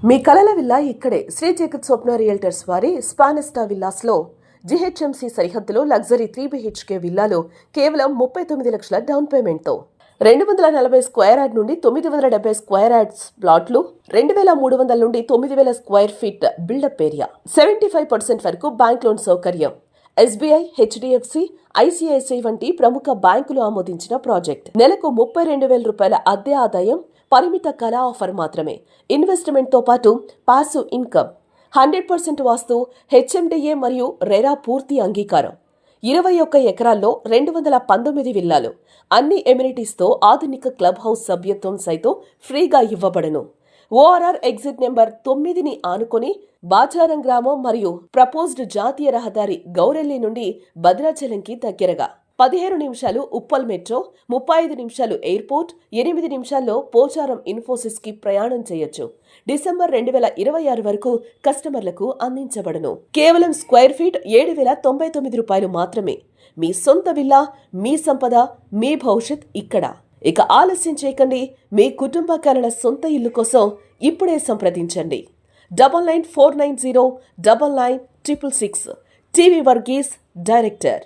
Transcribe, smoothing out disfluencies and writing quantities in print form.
మీ కలల విల్లా ఇక్కడే. శ్రీ జగత్ స్వప్న రియల్టర్స్ వారి స్పానిస్టా విల్లాస్ లో జిహెచ్ఎంసీ సరిహద్దులో లగ్జరీ 3BHK విల్లాలో కేవలం 39 లక్షల డౌన్ పేమెంట్ తో 240 స్క్వేర్ యార్డ్ నుండి 970 స్క్వేర్ యార్డ్స్ ప్లాట్లు, 2300 నుండి 9000 స్క్వేర్ ఫీట్ బిల్డప్ ఏరియా, 75% వరకు బ్యాంక్ లోన్ సౌకర్యం. SBI, HDFC, ICICI వంటి ప్రముఖ బ్యాంకులు ఆమోదించిన ప్రాజెక్ట్. నెలకు 32,000 రూపాయల అద్దె ఆదాయం, పరిమిత కాల ఆఫర్ మాత్రమే. ఇన్వెస్ట్మెంట్ తో పాటు పాసివ్ ఇన్కమ్. 100% వాస్తు, HMDA మరియు రెరా పూర్తి అంగీకారం. 21 ఎకరాల్లో 219 విల్లాలు, అన్ని ఎమ్యూనిటీస్తో ఆధునిక క్లబ్ హౌస్ సభ్యత్వం సైతం ఫ్రీగా ఇవ్వబడను. ORR ఎగ్జిట్ నెంబర్ 9ని ఆనుకొని బాచారం గ్రామం మరియు ప్రపోజ్డ్ జాతీయ రహదారి గౌరెల్లి నుండి భద్రాచలంకి దగ్గరగా 15 నిమిషాలు ఉప్పల్ మెట్రో, 35 నిమిషాలు ఎయిర్పోర్ట్, 8 నిమిషాల్లో పోచారం ఇన్ఫోసిస్ కి ప్రయాణం చేయొచ్చు. డిసెంబర్ 2026 వరకు కస్టమర్లకు అందించబడను. కేవలం స్క్వేర్ ఫీట్ 7,099 రూపాయలు మాత్రమే. మీ సొంత విల్లా, మీ సంపద, మీ భవిష్యత్ ఇక్కడ. ఇక ఆలస్యం చేయకండి. మీ కుటుంబ కలల సొంత ఇల్లు కోసం ఇప్పుడే సంప్రదించండి. 9949099666. T V Varghese, director.